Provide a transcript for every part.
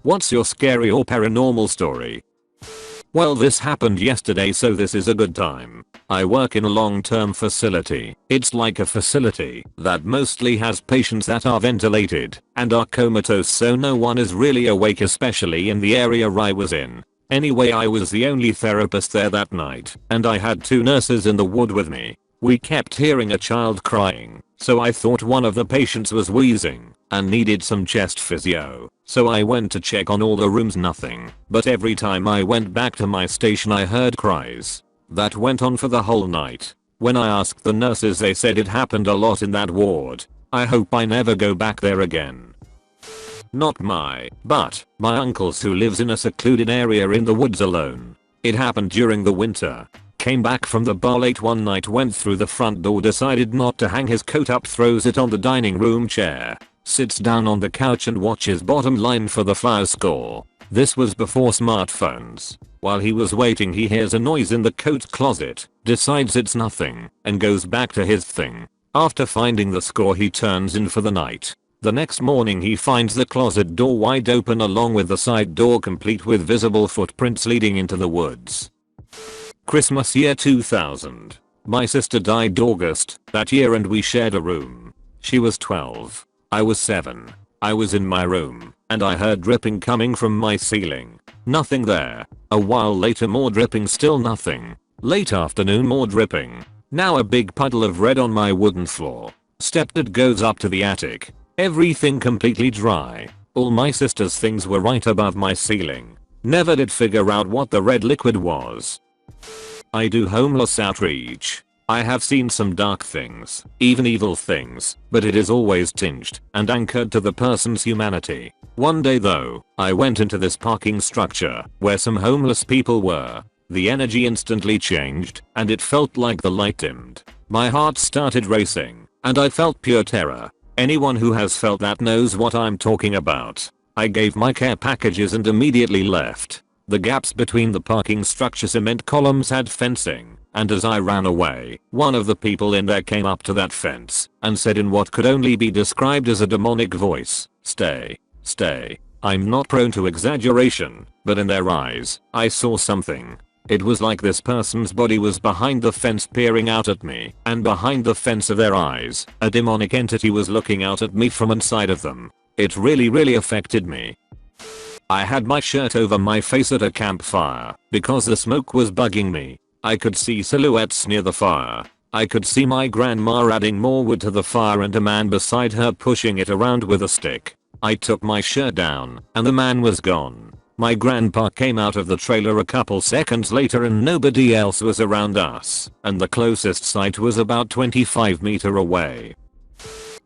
What's your scary or paranormal story? Well, this happened yesterday, so this is a good time. I work in a long-term facility. It's like a facility that mostly has patients that are ventilated and are comatose, so no one is really awake, especially in the area I was in. Anyway, I was the only therapist there that night, and I had 2 nurses in the ward with me. We kept hearing a child crying, so I thought one of the patients was wheezing and needed some chest physio. So I went to check on all the rooms, nothing. But every time I went back to my station I heard cries. That went on for the whole night. When I asked the nurses, they said it happened a lot in that ward. I hope I never go back there again. Not but my uncle's, who lives in a secluded area in the woods alone. It happened during the winter. Came back from the bar late one night, went through the front door, decided not to hang his coat up, throws it on the dining room chair, sits down on the couch and watches bottom line for the fire score. This was before smartphones. While he was waiting, he hears a noise in the coat closet, decides it's nothing, and goes back to his thing. After finding the score, he turns in for the night. The next morning he finds the closet door wide open, along with the side door complete with visible footprints leading into the woods. Christmas year 2000. My sister died August that year and we shared a room. She was 12. I was 7. I was in my room and I heard dripping coming from my ceiling. Nothing there. A while later, more dripping, still nothing. Late afternoon, more dripping. Now a big puddle of red on my wooden floor. Step that goes up to the attic. Everything completely dry. All my sister's things were right above my ceiling. Never did figure out what the red liquid was. I do homeless outreach. I have seen some dark things, even evil things, but it is always tinged and anchored to the person's humanity. One day though, I went into this parking structure where some homeless people were. The energy instantly changed and it felt like the light dimmed. My heart started racing and I felt pure terror. Anyone who has felt that knows what I'm talking about. I gave my care packages and immediately left. The gaps between the parking structure cement columns had fencing, and as I ran away, one of the people in there came up to that fence and said in what could only be described as a demonic voice, "Stay, stay." I'm not prone to exaggeration, but in their eyes, I saw something. It was like this person's body was behind the fence peering out at me, and behind the fence of their eyes, a demonic entity was looking out at me from inside of them. It really affected me. I had my shirt over my face at a campfire because the smoke was bugging me. I could see silhouettes near the fire. I could see my grandma adding more wood to the fire and a man beside her pushing it around with a stick. I took my shirt down and the man was gone. My grandpa came out of the trailer a couple seconds later and nobody else was around us, and the closest site was about 25 meters away.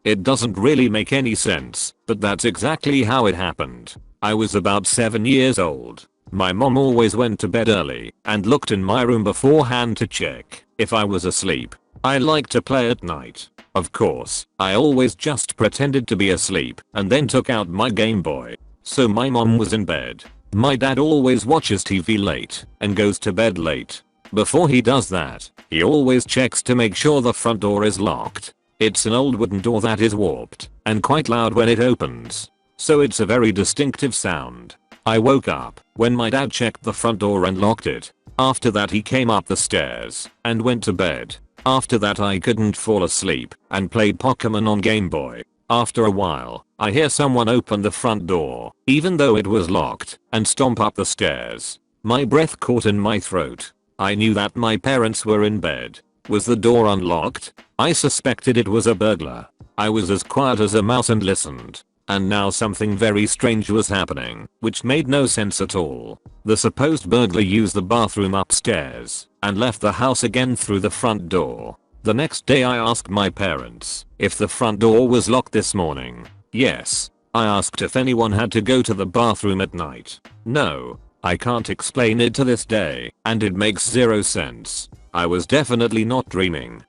It doesn't really make any sense, but that's exactly how it happened. I was about 7 years old. My mom always went to bed early and looked in my room beforehand to check if I was asleep. I like to play at night. Of course, I always just pretended to be asleep and then took out my Game Boy. So my mom was in bed. My dad always watches TV late and goes to bed late. Before he does that, he always checks to make sure the front door is locked. It's an old wooden door that is warped and quite loud when it opens. So it's a very distinctive sound. I woke up when my dad checked the front door and locked it. After that he came up the stairs and went to bed. After that I couldn't fall asleep and played Pokemon on Game Boy. After a while, I hear someone open the front door, even though it was locked, and stomp up the stairs. My breath caught in my throat. I knew that my parents were in bed. Was the door unlocked? I suspected it was a burglar. I was as quiet as a mouse and listened. And now something very strange was happening, which made no sense at all. The supposed burglar used the bathroom upstairs and left the house again through the front door. The next day I asked my parents if the front door was locked this morning. Yes. I asked if anyone had to go to the bathroom at night. No. I can't explain it to this day, and it makes zero sense. I was definitely not dreaming.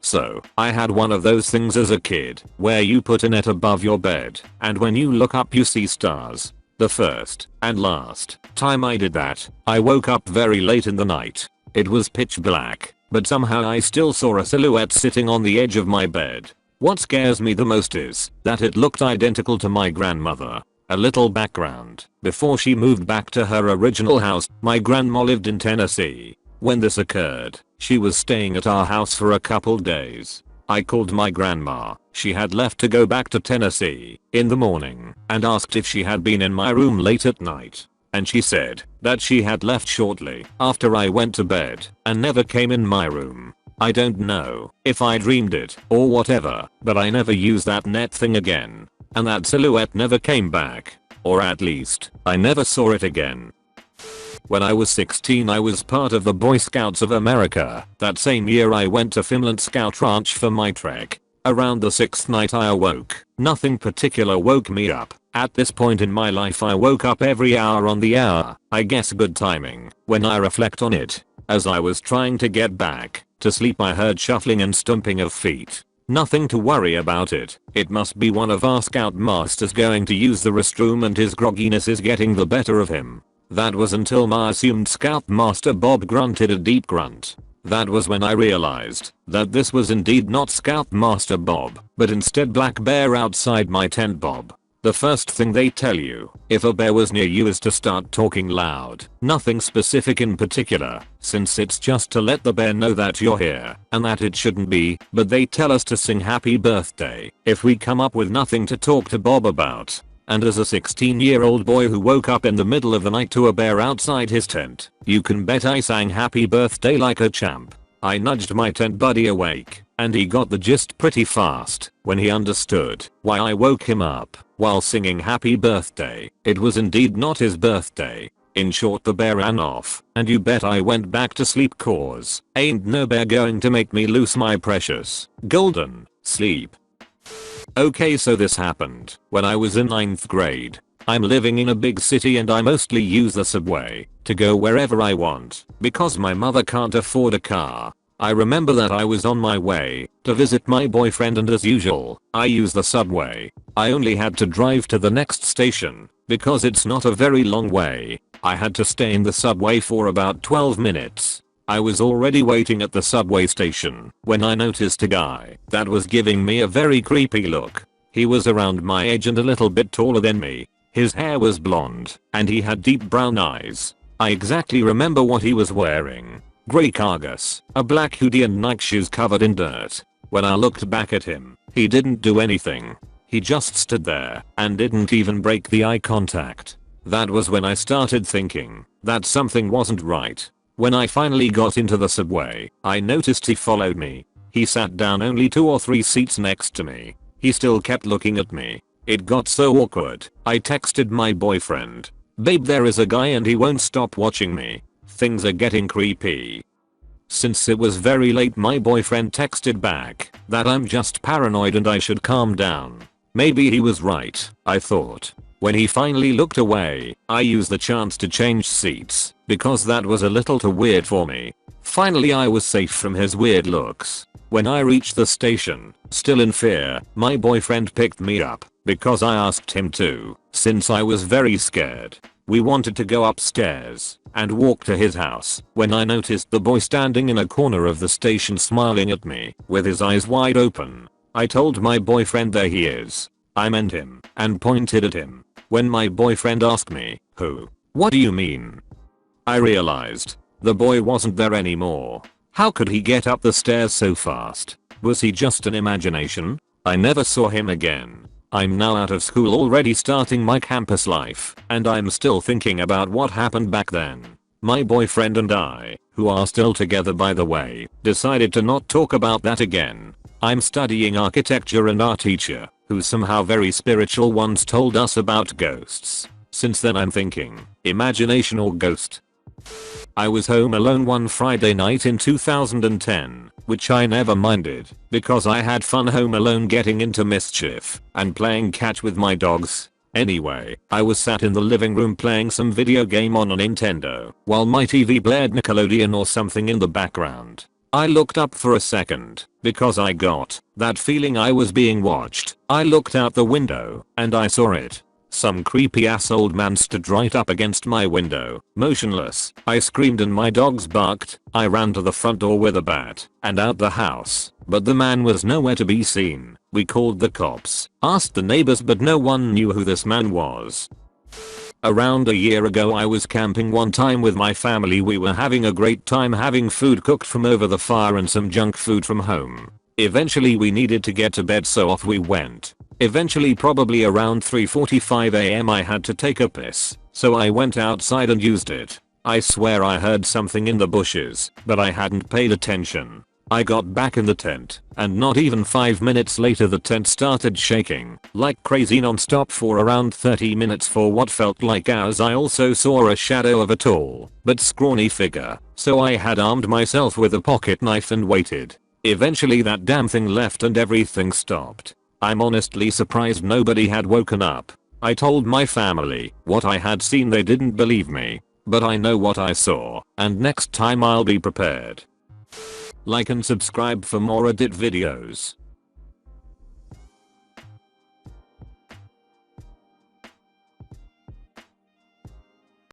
So, I had one of those things as a kid, where you put a net above your bed, and when you look up you see stars. The first and last time I did that, I woke up very late in the night. It was pitch black, but somehow I still saw a silhouette sitting on the edge of my bed. What scares me the most is that it looked identical to my grandmother. A little background. Before she moved back to her original house, my grandma lived in Tennessee. When this occurred, she was staying at our house for a couple days. I called my grandma. She had left to go back to Tennessee in the morning and asked if she had been in my room late at night. And she said that she had left shortly after I went to bed and never came in my room. I don't know if I dreamed it or whatever, but I never used that net thing again. And that silhouette never came back. Or at least, I never saw it again. When I was 16 I was part of the Boy Scouts of America. That same year I went to Finland Scout Ranch for my trek. Around the 6th night I awoke. Nothing particular woke me up. At this point in my life I woke up every hour on the hour. I guess good timing, when I reflect on it. As I was trying to get back to sleep I heard shuffling and stomping of feet. Nothing to worry about it. It must be one of our scout masters going to use the restroom and his grogginess is getting the better of him. That was until my assumed Scoutmaster Bob grunted a deep grunt. That was when I realized that this was indeed not Scoutmaster Bob, but instead Black Bear outside my tent Bob. The first thing they tell you if a bear was near you is to start talking loud. Nothing specific in particular, since it's just to let the bear know that you're here and that it shouldn't be, but they tell us to sing happy birthday if we come up with nothing to talk to Bob about. And as a 16-year-old boy who woke up in the middle of the night to a bear outside his tent, you can bet I sang happy birthday like a champ. I nudged my tent buddy awake, and he got the gist pretty fast when he understood why I woke him up while singing happy birthday. It was indeed not his birthday. In short, the bear ran off, and you bet I went back to sleep cause ain't no bear going to make me lose my precious golden sleep. Okay, so this happened when I was in 9th grade. I'm living in a big city and I mostly use the subway to go wherever I want because my mother can't afford a car. I remember that I was on my way to visit my boyfriend and as usual, I use the subway. I only had to drive to the next station because it's not a very long way. I had to stay in the subway for about 12 minutes. I was already waiting at the subway station when I noticed a guy that was giving me a very creepy look. He was around my age and a little bit taller than me. His hair was blonde and he had deep brown eyes. I exactly remember what he was wearing. Grey cargos, a black hoodie and Nike shoes covered in dirt. When I looked back at him, he didn't do anything. He just stood there and didn't even break the eye contact. That was when I started thinking that something wasn't right. When I finally got into the subway, I noticed he followed me. He sat down only 2 or 3 seats next to me. He still kept looking at me. It got so awkward. I texted my boyfriend, "Babe, there is a guy and he won't stop watching me. Things are getting creepy." Since it was very late, my boyfriend texted back that I'm just paranoid and I should calm down. Maybe he was right, I thought. When he finally looked away, I used the chance to change seats because that was a little too weird for me. Finally I was safe from his weird looks. When I reached the station, still in fear, my boyfriend picked me up because I asked him to, since I was very scared. We wanted to go upstairs and walk to his house when I noticed the boy standing in a corner of the station smiling at me with his eyes wide open. I told my boyfriend, "There he is." I meant him and pointed at him. When my boyfriend asked me, "Who? What do you mean?" I realized the boy wasn't there anymore. How could he get up the stairs so fast? Was he just an imagination? I never saw him again. I'm now out of school, already starting my campus life, and I'm still thinking about what happened back then. My boyfriend and I, who are still together by the way, decided to not talk about that again. I'm studying architecture and our teacher, who somehow very spiritual, once told us about ghosts. Since then I'm thinking, imagination or ghost. I was home alone one Friday night in 2010, which I never minded because I had fun home alone getting into mischief and playing catch with my dogs. Anyway, I was sat in the living room playing some video game on a Nintendo while my TV blared Nickelodeon or something in the background. I looked up for a second because I got that feeling I was being watched. I looked out the window and I saw it. Some creepy ass old man stood right up against my window, motionless. I screamed and my dogs barked. I ran to the front door with a bat and out the house. but the man was nowhere to be seen. We called the cops, asked the neighbors, but no one knew who this man was. Around a year ago I was camping one time with my family. We were having a great time having food cooked from over the fire and some junk food from home. Eventually we needed to get to bed, so off we went. Eventually, probably around 3:45 am, I had to take a piss, so I went outside and used it. I swear I heard something in the bushes, but I hadn't paid attention. I got back in the tent, and not even 5 minutes later the tent started shaking like crazy non-stop for around 30 minutes for what felt like hours. I also saw a shadow of a tall but scrawny figure, so I had armed myself with a pocket knife and waited. Eventually that damn thing left and everything stopped. I'm honestly surprised nobody had woken up. I told my family what I had seen. They didn't believe me, but I know what I saw, and next time I'll be prepared. Like and subscribe for more Reddit videos.